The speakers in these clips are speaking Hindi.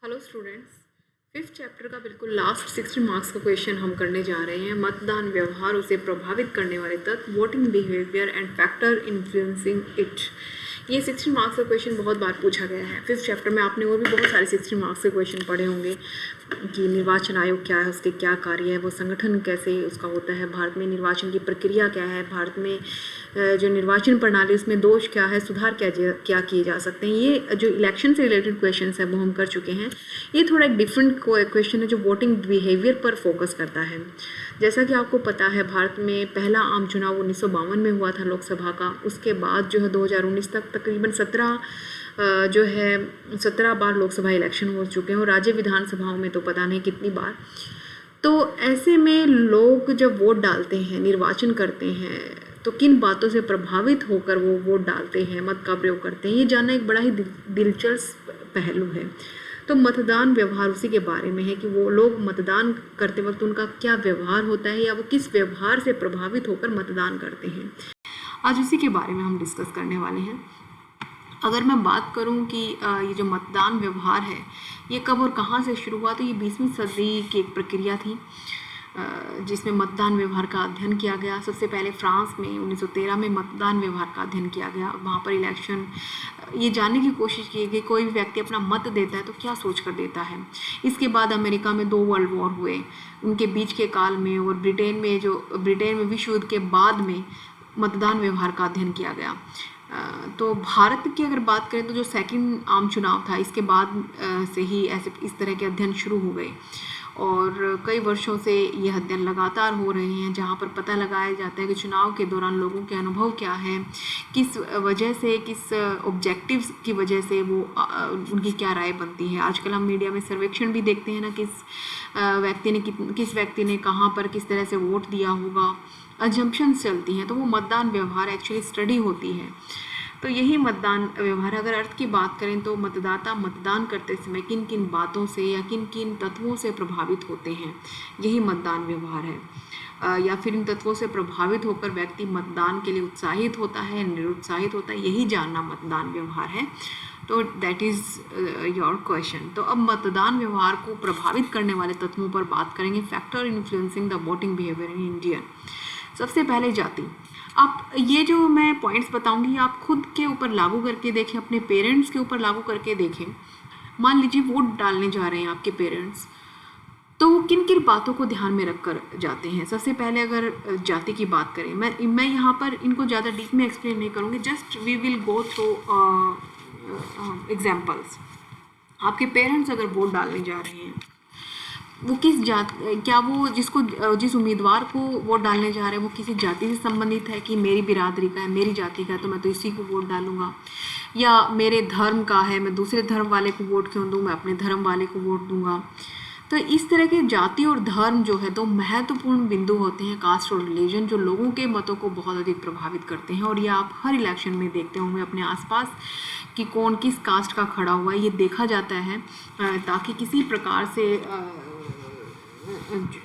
हेलो स्टूडेंट्स, फिफ्थ चैप्टर का बिल्कुल लास्ट 60 मार्क्स का क्वेश्चन हम करने जा रहे हैं। मतदान व्यवहार उसे प्रभावित करने वाले तत्व, voting behaviour and factor influencing it. ये 60 मार्क्स का क्वेश्चन बहुत बार पूछा गया है। फिफ्थ चैप्टर में आपने और भी बहुत सारे 60 मार्क्स के क्वेश्चन पढ़े होंगे कि निर्वाचन आयोग क्या है, उसके क्या कार्य है, वो संगठन कैसे उसका होता है, भारत में निर्वाचन की प्रक्रिया क्या है, भारत में जो निर्वाचन प्रणाली उसमें दोष क्या है, सुधार क्या किए जा सकते हैं। ये जो इलेक्शन से रिलेटेड क्वेश्चन है वो हम कर चुके हैं। ये थोड़ा एक डिफरेंट क्वेश्चन है जो वोटिंग बिहेवियर पर फोकस करता है। जैसा कि आपको पता है, भारत में पहला आम चुनाव 1952 में हुआ था लोकसभा का। उसके बाद जो है 2019 तक तकरीबन 17 बार लोकसभा इलेक्शन हो चुके हैं और राज्य विधानसभाओं में तो पता नहीं कितनी बार। तो ऐसे में लोग जब वोट डालते हैं, निर्वाचन करते हैं, तो किन बातों से प्रभावित होकर वो वोट डालते हैं, मत का प्रयोग करते हैं, ये जानना एक बड़ा ही दिलचस्प पहलू है। तो मतदान व्यवहार उसी के बारे में है कि वो लोग मतदान करते वक्त उनका क्या व्यवहार होता है या वो किस व्यवहार से प्रभावित होकर मतदान करते हैं। आज उसी के बारे में हम डिस्कस करने वाले हैं। अगर मैं बात करूं कि ये जो मतदान व्यवहार है ये कब और कहाँ से शुरू हुआ, तो ये 20वीं सदी की एक प्रक्रिया थी जिसमें मतदान व्यवहार का अध्ययन किया गया। सबसे पहले फ्रांस में 1913 में मतदान व्यवहार का अध्ययन किया गया। वहाँ पर इलेक्शन ये जानने की कोशिश की कि कोई भी व्यक्ति अपना मत देता है तो क्या सोच कर देता है। इसके बाद अमेरिका में 2 वर्ल्ड वॉर हुए, उनके बीच के काल में, और ब्रिटेन में विश्व युद्ध के बाद में मतदान व्यवहार का अध्ययन किया गया। तो भारत की अगर बात करें तो जो सेकंड आम चुनाव था इसके बाद से ही ऐसे इस तरह के अध्ययन शुरू हो गए और कई वर्षों से ये अध्ययन लगातार हो रहे हैं, जहाँ पर पता लगाया जाता है कि चुनाव के दौरान लोगों के अनुभव क्या है, किस वजह से, किस ऑब्जेक्टिव्स की वजह से वो उनकी क्या राय बनती है। आजकल हम मीडिया में सर्वेक्षण भी देखते हैं ना, किस व्यक्ति ने कहाँ पर किस तरह से वोट दिया होगा, अजम्पशंस चलती हैं। तो वो मतदान व्यवहार एक्चुअली स्टडी होती है। तो यही मतदान व्यवहार। अगर अर्थ की बात करें तो मतदाता मतदान करते समय किन किन बातों से या किन किन तत्वों से प्रभावित होते हैं, यही मतदान व्यवहार है। या फिर इन तत्वों से प्रभावित होकर व्यक्ति मतदान के लिए उत्साहित होता है, निरुत्साहित होता है, यही जानना मतदान व्यवहार है। तो दैट इज़ योर क्वेश्चन। तो अब मतदान व्यवहार को प्रभावित करने वाले तत्वों पर बात करेंगे। Factor influencing the voting behaviour in India. सबसे पहले जाति। आप ये जो मैं पॉइंट्स बताऊंगी आप खुद के ऊपर लागू करके देखें, अपने पेरेंट्स के ऊपर लागू करके देखें। मान लीजिए वोट डालने जा रहे हैं आपके पेरेंट्स, तो वो किन किन बातों को ध्यान में रखकर जाते हैं। सबसे पहले अगर जाति की बात करें, मैं यहाँ पर इनको ज़्यादा डीप में एक्सप्लेन नहीं करूँगी, just we will go through examples. आपके पेरेंट्स अगर वोट डालने जा रहे हैं, वो जिस उम्मीदवार को वोट डालने जा रहे हैं वो किसी जाति से संबंधित है कि मेरी बिरादरी का है, मेरी जाति का है तो मैं तो इसी को वोट डालूंगा, या मेरे धर्म का है, मैं दूसरे धर्म वाले को वोट क्यों दूं, मैं अपने धर्म वाले को वोट दूंगा। तो इस तरह के जाति और धर्म जो है 2 महत्वपूर्ण बिंदु होते हैं, कास्ट और रिलीजन, जो लोगों के मतों को बहुत अधिक प्रभावित करते हैं। और ये आप हर इलेक्शन में देखते होंगे अपने आसपास कि कौन किस कास्ट का खड़ा हुआ है, ये देखा जाता है ताकि किसी प्रकार से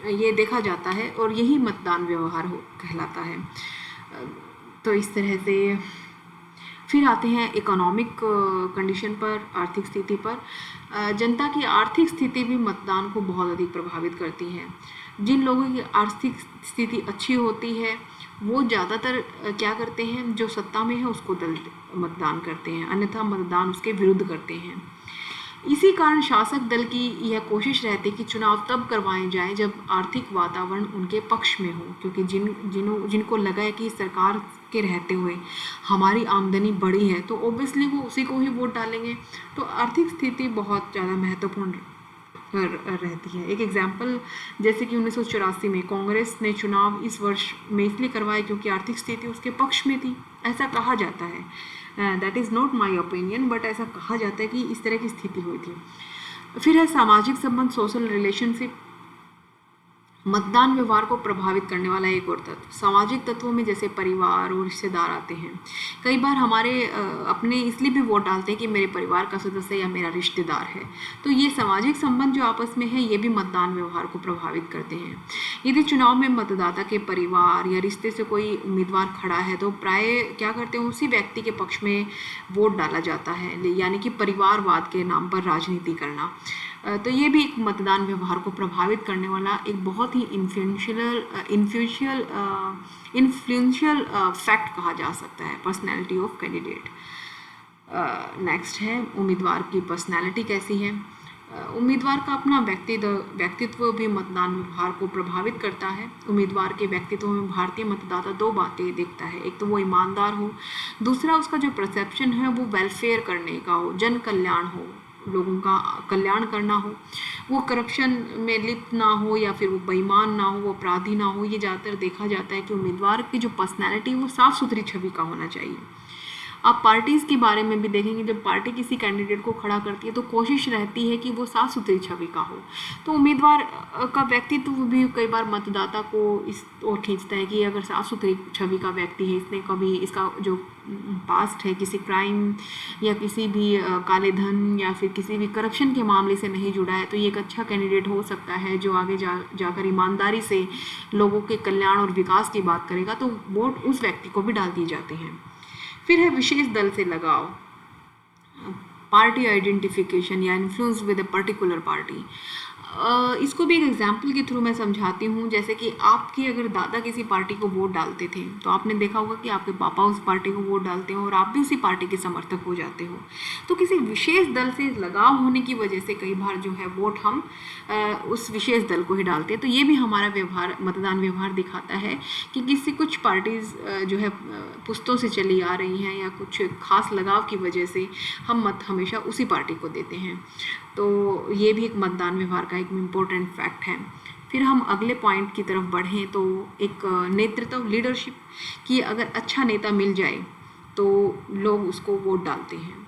ये देखा जाता है, और यही मतदान व्यवहार कहलाता है। तो इस तरह से फिर आते हैं इकोनॉमिक कंडीशन पर, आर्थिक स्थिति पर। जनता की आर्थिक स्थिति भी मतदान को बहुत अधिक प्रभावित करती है। जिन लोगों की आर्थिक स्थिति अच्छी होती है वो ज़्यादातर क्या करते हैं, जो सत्ता में है उसको मतदान करते हैं, अन्यथा मतदान उसके विरुद्ध करते हैं। इसी कारण शासक दल की यह कोशिश रहती है कि चुनाव तब करवाए जाएं जब आर्थिक वातावरण उनके पक्ष में हो, क्योंकि जिनको लगा है कि रहते हुए हमारी आमदनी बढ़ी है तो ओब्वियसली वो उसी को ही वोट डालेंगे। तो आर्थिक स्थिति बहुत ज़्यादा महत्वपूर्ण रहती है। एक एग्जाम्पल, जैसे कि 1984 में कांग्रेस ने चुनाव इस वर्ष में इसलिए करवाए क्योंकि आर्थिक स्थिति उसके पक्ष में थी, ऐसा कहा जाता है। That is not my opinion, but ऐसा कहा जाता है कि इस तरह की स्थिति हुई थी। फिर है सामाजिक संबंध, सोशल रिलेशनशिप। मतदान व्यवहार को प्रभावित करने वाला एक और तत्व सामाजिक तत्वों में जैसे परिवार और रिश्तेदार आते हैं। कई बार हमारे अपने इसलिए भी वोट डालते हैं कि मेरे परिवार का सदस्य या मेरा रिश्तेदार है। तो ये सामाजिक संबंध जो आपस में है ये भी मतदान व्यवहार को प्रभावित करते हैं। यदि चुनाव में मतदाता के परिवार या रिश्ते से कोई उम्मीदवार खड़ा है तो प्राय क्या करते हैं, उसी व्यक्ति के पक्ष में वोट डाला जाता है, यानी कि परिवारवाद के नाम पर राजनीति करना। तो ये भी एक मतदान व्यवहार को प्रभावित करने वाला एक बहुत ही इन्फ्लुएंशियल फैक्ट कहा जा सकता है, पर्सनैलिटी ऑफ कैंडिडेट। नेक्स्ट है उम्मीदवार की पर्सनैलिटी कैसी है। उम्मीदवार का अपना व्यक्तित्व भी मतदान व्यवहार को प्रभावित करता है। उम्मीदवार के व्यक्तित्व में भारतीय मतदाता दो बातें देखता है, एक तो वो ईमानदार हो, दूसरा उसका जो परसेप्शन है वो वेलफेयर करने का हो, जन कल्याण हो, लोगों का कल्याण करना हो, वो करप्शन में लिप्त ना हो या फिर वो बेईमान ना हो, वो अपराधी ना हो। ये ज़्यादातर देखा जाता है कि उम्मीदवार की जो पर्सनैलिटी वो साफ़ सुथरी छवि का होना चाहिए। आप पार्टीज़ के बारे में भी देखेंगे, जब पार्टी किसी कैंडिडेट को खड़ा करती है तो कोशिश रहती है कि वो साफ़ सुथरी छवि का हो। तो उम्मीदवार का व्यक्तित्व भी कई बार मतदाता को इस ओर खींचता है कि अगर साफ़ सुथरी छवि का व्यक्ति है, इसने कभी इसका जो पास्ट है किसी क्राइम या किसी भी काले धन या फिर किसी भी करप्शन के मामले से नहीं जुड़ा है, तो ये एक अच्छा कैंडिडेट हो सकता है जो आगे जाकर ईमानदारी से लोगों के कल्याण और विकास की बात करेगा। तो वोट उस व्यक्ति को भी डाल दिए जाते हैं। फिर है विशेष दल से लगाव, पार्टी आइडेंटिफिकेशन या influence with a particular party. इसको भी एक एग्जाम्पल के थ्रू मैं समझाती हूँ। जैसे कि आपके अगर दादा किसी पार्टी को वोट डालते थे तो आपने देखा होगा कि आपके पापा उस पार्टी को वोट डालते हो और आप भी उसी पार्टी के समर्थक हो जाते हो। तो किसी विशेष दल से लगाव होने की वजह से कई बार जो है वोट हम उस विशेष दल को ही डालते हैं। तो ये भी हमारा व्यवहार, मतदान व्यवहार दिखाता है कि किसी कुछ पार्टीज़ जो है पुश्तों से चली आ रही हैं या कुछ खास लगाव की वजह से हम मत हमेशा उसी पार्टी को देते हैं। तो ये भी एक मतदान व्यवहार का एक इम्पोर्टेंट फैक्ट है। फिर हम अगले पॉइंट की तरफ बढ़ें तो एक नेतृत्व, लीडरशिप, कि अगर अच्छा नेता मिल जाए तो लोग उसको वोट डालते हैं।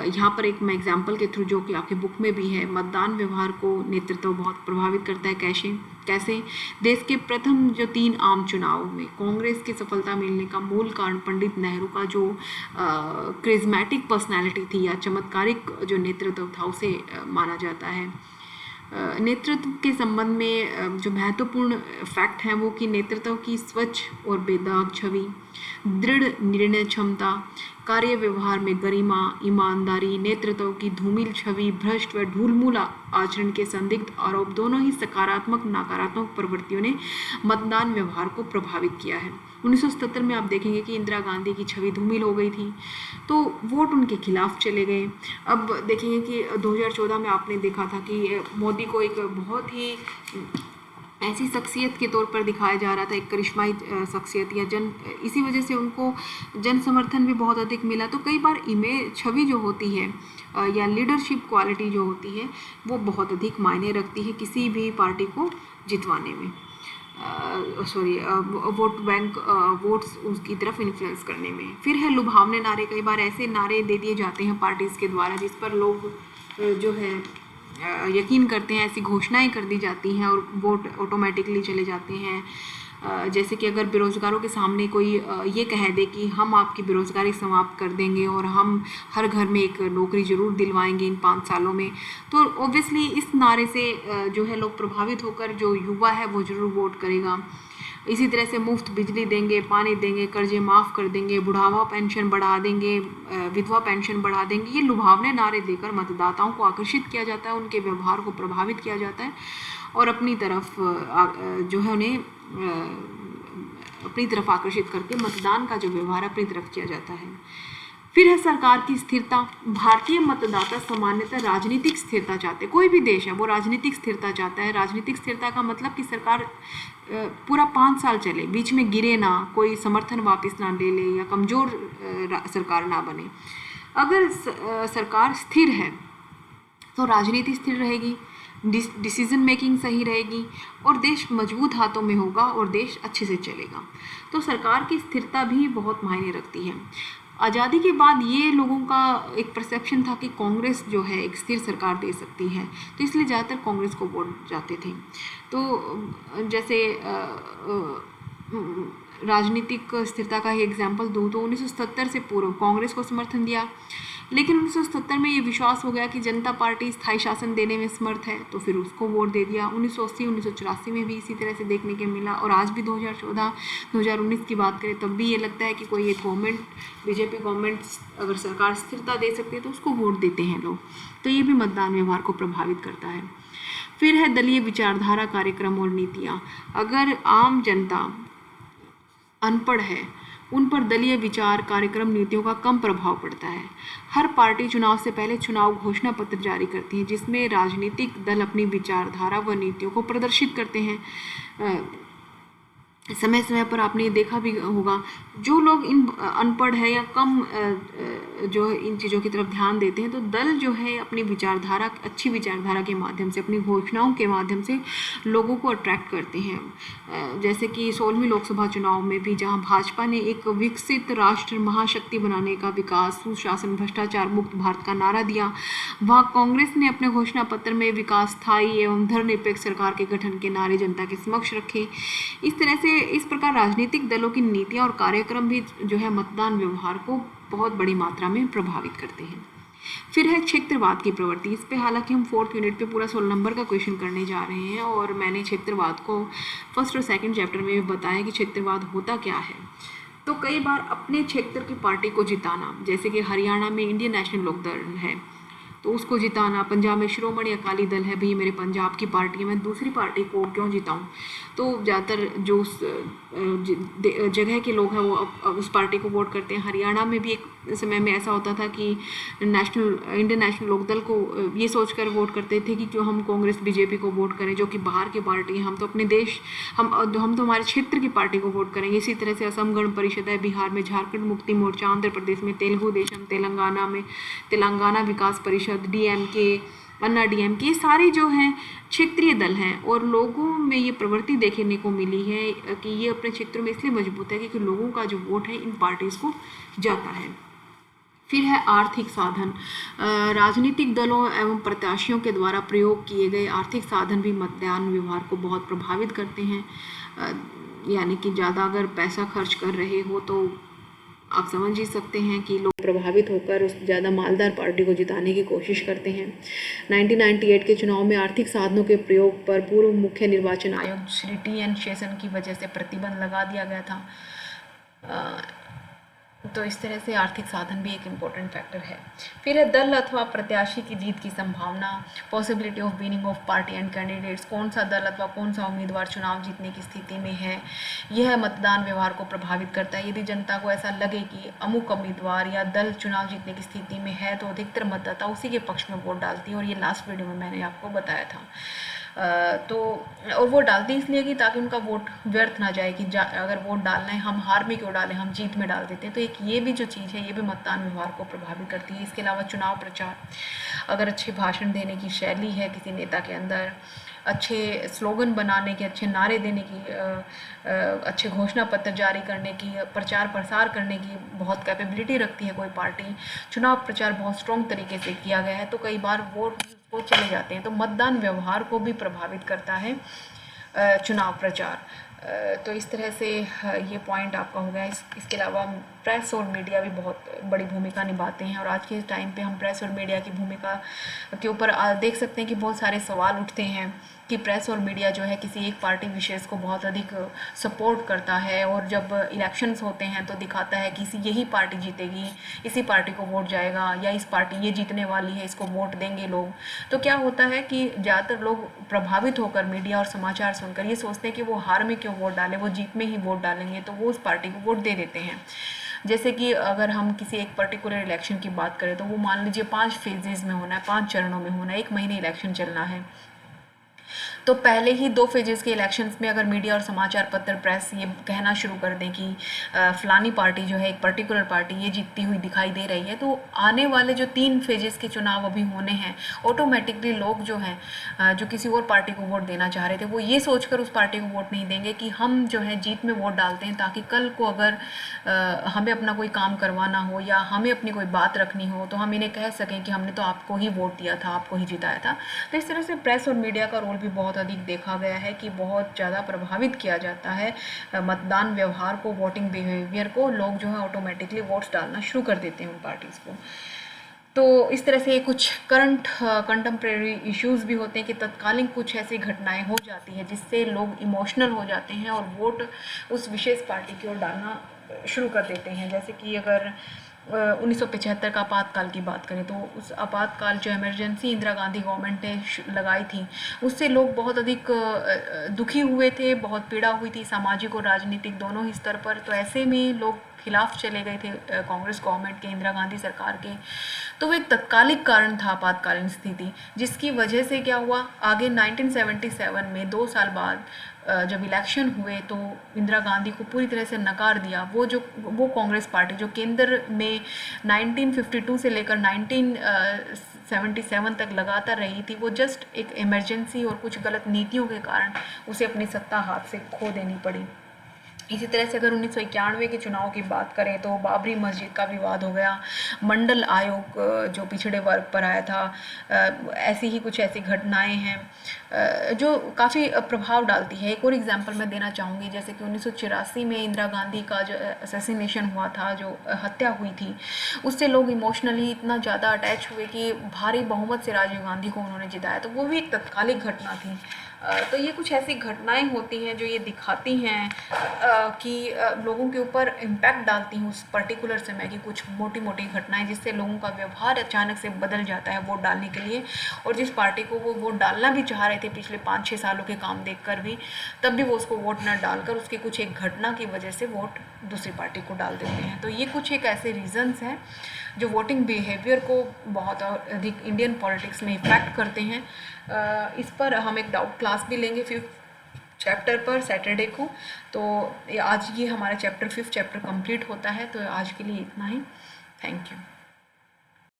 यहाँ पर एक मैं एग्जाम्पल के थ्रू, जो कि आपके बुक में भी है, मतदान व्यवहार को नेतृत्व बहुत प्रभावित करता है। कैसे देश के प्रथम जो 3 आम चुनाव में कांग्रेस की सफलता मिलने का मूल कारण पंडित नेहरू का जो क्रिज्मेटिक पर्सनैलिटी थी या चमत्कारिक जो नेतृत्व था उसे माना जाता है। नेतृत्व के संबंध में जो महत्वपूर्ण फैक्ट हैं वो कि नेतृत्व की स्वच्छ और बेदाग छवि, दृढ़ निर्णय क्षमता, कार्य व्यवहार में गरिमा, ईमानदारी, नेतृत्व की धूमिल छवि, भ्रष्ट व ढूलमूल आचरण के संदिग्ध आरोप, दोनों ही सकारात्मक नकारात्मक प्रवृत्तियों ने मतदान व्यवहार को प्रभावित किया है। 1977 में आप देखेंगे कि इंदिरा गांधी की छवि धूमिल हो गई थी तो वोट उनके खिलाफ चले गए। अब देखेंगे कि 2014 में आपने देखा था कि मोदी को एक बहुत ही ऐसी शख्सियत के तौर पर दिखाया जा रहा था, एक करिश्माई शख्सियत, या इसी वजह से उनको जन समर्थन भी बहुत अधिक मिला। तो कई बार इमेज, छवि जो होती है या लीडरशिप क्वालिटी जो होती है वो बहुत अधिक मायने रखती है किसी भी पार्टी को जितवाने में, वोट बैंक वोट्स उसकी तरफ इन्फ्लुएंस करने में। फिर है लुभावने नारे। कई बार ऐसे नारे दे दिए जाते हैं पार्टीज़ के द्वारा जिस पर लोग जो है यकीन करते हैं, ऐसी घोषणाएं कर दी जाती हैं और वोट ऑटोमेटिकली चले जाते हैं। जैसे कि अगर बेरोज़गारों के सामने कोई ये कह दे कि हम आपकी बेरोज़गारी समाप्त कर देंगे और हम हर घर में एक नौकरी ज़रूर दिलवाएंगे इन 5 सालों में, तो ऑब्वियसली इस नारे से जो है लोग प्रभावित होकर जो युवा है वो ज़रूर वोट करेगा। इसी तरह से मुफ्त बिजली देंगे, पानी देंगे, कर्जे माफ़ कर देंगे, बुढ़ावा पेंशन बढ़ा देंगे, विधवा पेंशन बढ़ा देंगे। ये लुभावने नारे देकर मतदाताओं को आकर्षित किया जाता है, उनके व्यवहार को प्रभावित किया जाता है और अपनी तरफ जो है उन्हें अपनी तरफ आकर्षित करके मतदान का जो व्यवहार अपनी तरफ किया जाता है। फिर है सरकार की स्थिरता। भारतीय मतदाता सामान्यतः राजनीतिक स्थिरता चाहते हैं। कोई भी देश है वो राजनीतिक स्थिरता चाहता है। राजनीतिक स्थिरता का मतलब कि सरकार पूरा 5 साल चले, बीच में गिरे ना, कोई समर्थन वापस ना ले ले या कमज़ोर सरकार ना बने। अगर सरकार स्थिर है तो राजनीति स्थिर रहेगी, डिसीजन मेकिंग सही रहेगी और देश मजबूत हाथों में होगा और देश अच्छे से चलेगा। तो सरकार की स्थिरता भी बहुत मायने रखती है। आज़ादी के बाद ये लोगों का एक परसेप्शन था कि कांग्रेस जो है एक स्थिर सरकार दे सकती है, तो इसलिए ज़्यादातर कांग्रेस को वोट जाते थे। तो जैसे राजनीतिक स्थिरता का ही एग्जाम्पल दूँ तो 1970 से पूर्व कांग्रेस को समर्थन दिया, लेकिन 1970 में ये विश्वास हो गया कि जनता पार्टी स्थायी शासन देने में समर्थ है तो फिर उसको वोट दे दिया। 1980 1984 में भी इसी तरह से देखने के मिला और आज भी 2014 2019 की बात करें तब भी ये लगता है कि कोई एक गवर्नमेंट, बीजेपी गवर्नमेंट अगर सरकार स्थिरता दे सकती है तो उसको वोट देते हैं लोग। तो ये भी मतदान व्यवहार को प्रभावित करता है। फिर है दलीय विचारधारा, कार्यक्रम और नीतियाँ। अगर आम जनता अनपढ़ है, उन पर दलीय विचार, कार्यक्रम, नीतियों का कम प्रभाव पड़ता है। हर पार्टी चुनाव से पहले चुनाव घोषणा पत्र जारी करती है, जिसमें राजनीतिक दल अपनी विचारधारा व नीतियों को प्रदर्शित करते हैं। समय समय पर आपने देखा भी होगा, जो लोग इन अनपढ़ है या कम जो है इन चीज़ों की तरफ ध्यान देते हैं, तो दल जो है अपनी विचारधारा, अच्छी विचारधारा के माध्यम से, अपनी घोषणाओं के माध्यम से लोगों को अट्रैक्ट करते हैं। जैसे कि 16वीं लोकसभा चुनाव में भी, जहां भाजपा ने एक विकसित राष्ट्र महाशक्ति बनाने का, विकास, सुशासन, भ्रष्टाचार मुक्त भारत का नारा दिया, वहाँ कांग्रेस ने अपने घोषणा पत्र में विकास, स्थायी एवं धर्मनिरपेक्ष सरकार के गठन के नारे जनता के समक्ष रखे। इस तरह से इस प्रकार राजनीतिक दलों की नीतियां और कार्यक्रम भी जो है मतदान व्यवहार को बहुत बड़ी मात्रा में प्रभावित करते हैं। फिर है क्षेत्रवाद की प्रवृत्ति। इस पे हालांकि हम 4th यूनिट पे पूरा 16 नंबर का क्वेश्चन करने जा रहे हैं, और मैंने क्षेत्रवाद को फर्स्ट और सेकंड चैप्टर में भी बताया कि क्षेत्रवाद होता क्या है। तो कई बार अपने क्षेत्र की पार्टी को जिताना, जैसे कि हरियाणा में इंडियन नेशनल लोकदल है, तो उसको जिताना। पंजाब में शिरोमणि अकाली दल है, भाई मेरे पंजाब की पार्टी है, मैं दूसरी पार्टी को क्यों जिताऊं। तो ज़्यादातर जो उस जगह के लोग हैं वो उस पार्टी को वोट करते हैं। हरियाणा में भी एक समय में ऐसा होता था कि इंडियन नेशनल लोकदल को ये सोचकर वोट करते थे कि जो हम कांग्रेस बीजेपी को वोट करें, जो कि बाहर की पार्टी है, हम तो अपने देश हम तो हमारे क्षेत्र की पार्टी को वोट करेंगे। इसी तरह से असम गण परिषद है, बिहार में झारखंड मुक्ति मोर्चा, आंध्र प्रदेश में तेलुगु देशम, तेलंगाना में तेलंगाना विकास परिषद, डीएमके, अन्ना डीएमके, ये सारे जो हैं क्षेत्रीय दल हैं। और लोगों में ये प्रवृत्ति देखने को मिली है कि ये अपने क्षेत्रों में इसलिए मजबूत है क्योंकि लोगों का जो वोट है इन पार्टीज को जाता है। फिर है आर्थिक साधन। राजनीतिक दलों एवं प्रत्याशियों के द्वारा प्रयोग किए गए आर्थिक साधन भी मतदान व्यवहार को बहुत प्रभावित करते हैं। यानी कि ज़्यादा अगर पैसा खर्च कर रहे हो तो आप समझ ही सकते हैं कि लोग प्रभावित होकर उस ज़्यादा मालदार पार्टी को जिताने की कोशिश करते हैं। 1998 के चुनाव में आर्थिक साधनों के प्रयोग पर पूर्व मुख्य निर्वाचन आयोग श्री टी.एन. शेषन की वजह से प्रतिबंध लगा दिया गया था। तो इस तरह से आर्थिक साधन भी एक इम्पोर्टेंट फैक्टर है। फिर है दल अथवा प्रत्याशी की जीत की संभावना, possibility of winning of party and candidates. कौन सा दल अथवा कौन सा उम्मीदवार चुनाव जीतने की स्थिति में है, यह मतदान व्यवहार को प्रभावित करता है। यदि जनता को ऐसा लगे कि अमुक उम्मीदवार या दल चुनाव जीतने की स्थिति में है, तो अधिकतर मतदाता उसी के पक्ष में वोट डालती है। और ये लास्ट वीडियो में मैंने आपको बताया था। और वो डालती इसलिए कि ताकि उनका वोट व्यर्थ ना जाए, कि अगर वोट डालना है हम हार में क्यों डालें, हम जीत में डाल देते हैं। तो एक ये भी जो चीज़ है ये भी मतदान व्यवहार को प्रभावित करती है। इसके अलावा चुनाव प्रचार, अगर अच्छे भाषण देने की शैली है किसी नेता के अंदर, अच्छे स्लोगन बनाने के, अच्छे नारे देने की, अच्छे घोषणा पत्र जारी करने की, प्रचार प्रसार करने की बहुत कैपेबिलिटी रखती है कोई पार्टी, चुनाव प्रचार बहुत स्ट्रॉन्ग तरीके से किया गया है, तो कई बार वोट वो चले जाते हैं। तो मतदान व्यवहार को भी प्रभावित करता है चुनाव प्रचार। तो इस तरह से ये पॉइंट आपका हो गया। इसके अलावा प्रेस और मीडिया भी बहुत बड़ी भूमिका निभाते हैं। और आज के टाइम पे हम प्रेस और मीडिया की भूमिका के ऊपर देख सकते हैं कि बहुत सारे सवाल उठते हैं कि प्रेस और मीडिया जो है किसी एक पार्टी विशेष को बहुत अधिक सपोर्ट करता है, और जब इलेक्शंस होते हैं तो दिखाता है कि यही पार्टी जीतेगी, इसी पार्टी को वोट जाएगा, या इस पार्टी ये जीतने वाली है, इसको वोट देंगे लोग। तो क्या होता है कि ज़्यादातर लोग प्रभावित होकर मीडिया और समाचार सुनकर ये सोचते हैं कि वो हार में क्यों वोट डालें, वो जीत में ही वोट डालेंगे, तो वो उस पार्टी को वोट दे देते हैं। जैसे कि अगर हम किसी एक पर्टिकुलर इलेक्शन की बात करें तो वो मान लीजिए 5 फेजेज़ में होना है, 5 चरणों में होना है, 1 महीने इलेक्शन चलना है। तो पहले ही 2 फेजेस के इलेक्शंस में अगर मीडिया और समाचार पत्र, प्रेस ये कहना शुरू कर दें कि फलानी पार्टी जो है, एक पर्टिकुलर पार्टी ये जीतती हुई दिखाई दे रही है, तो आने वाले जो 3 फेजेस के चुनाव अभी होने हैं, ऑटोमेटिकली लोग जो हैं जो किसी और पार्टी को वोट देना चाह रहे थे, वो ये सोचकर उस पार्टी को वोट नहीं देंगे कि हम जो है जीत में वोट डालते हैं ताकि कल को अगर हमें अपना कोई काम करवाना हो या हमें अपनी कोई बात रखनी हो तो हम इन्हें कह सकें कि हमने तो आपको ही वोट दिया था, आपको ही जिताया था। तो इस तरह से प्रेस और मीडिया का रोल भी बहुत अधिक देखा गया है कि बहुत ज़्यादा प्रभावित किया जाता है मतदान व्यवहार को, वोटिंग बिहेवियर को। लोग जो है ऑटोमेटिकली वोट्स डालना शुरू कर देते हैं उन पार्टीज़ को। तो इस तरह से कुछ करंट कंटेम्प्रेरी इश्यूज़ भी होते हैं कि तत्कालीन कुछ ऐसी घटनाएं हो जाती हैं जिससे लोग इमोशनल हो जाते हैं और वोट उस विशेष पार्टी की ओर डालना शुरू कर देते हैं। जैसे कि अगर 1975 का आपातकाल की बात करें तो उस आपातकाल जो इमरजेंसी इंदिरा गांधी गवर्नमेंट ने लगाई थी, उससे लोग बहुत अधिक दुखी हुए थे, बहुत पीड़ा हुई थी सामाजिक और राजनीतिक दोनों ही स्तर पर। तो ऐसे में लोग खिलाफ चले गए थे कांग्रेस गवर्नमेंट के, इंदिरा गांधी सरकार के। तो वो एक तत्कालिक कारण था, आपातकालीन स्थिति, जिसकी वजह से क्या हुआ, आगे 1977 में 2 साल बाद जब इलेक्शन हुए तो इंदिरा गांधी को पूरी तरह से नकार दिया। वो कांग्रेस पार्टी जो केंद्र में 1952 से लेकर 1977 तक लगातार रही थी, वो जस्ट एक इमरजेंसी और कुछ गलत नीतियों के कारण उसे अपनी सत्ता हाथ से खो देनी पड़ी। इसी तरह से अगर 1991 के चुनाव की बात करें तो बाबरी मस्जिद का विवाद हो गया, मंडल आयोग जो पिछड़े वर्ग पर आया था, ऐसी ही कुछ ऐसी घटनाएं हैं जो काफ़ी प्रभाव डालती है। एक और एग्जांपल मैं देना चाहूँगी, जैसे कि 1984 में इंदिरा गांधी का जो असैसिनेशन हुआ था, जो हत्या हुई थी, उससे लोग इमोशनली इतना ज़्यादा अटैच हुए कि भारी बहुमत से राजीव गांधी को उन्होंने जिताया। तो वो भी एक तत्कालिक घटना थी। तो ये कुछ ऐसी घटनाएं होती हैं जो ये दिखाती हैं कि लोगों के ऊपर इम्पैक्ट डालती हैं उस पर्टिकुलर समय की कुछ मोटी मोटी घटनाएं, जिससे लोगों का व्यवहार अचानक से बदल जाता है वोट डालने के लिए। और जिस पार्टी को वो वोट डालना भी चाह रहे थे पिछले 5-6 सालों के काम देखकर भी, तब भी वो उसको वोट न डालकर उसकी कुछ एक घटना की वजह से वोट दूसरी पार्टी को डाल देते हैं। तो ये कुछ एक ऐसे रीजंस हैं जो वोटिंग बिहेवियर को बहुत अधिक इंडियन पॉलिटिक्स में इफेक्ट करते हैं। इस पर हम एक डाउट क्लास भी लेंगे 5th चैप्टर पर सैटरडे को। तो आज ये हमारा चैप्टर 5th चैप्टर कंप्लीट होता है। तो आज के लिए इतना ही। Thank you.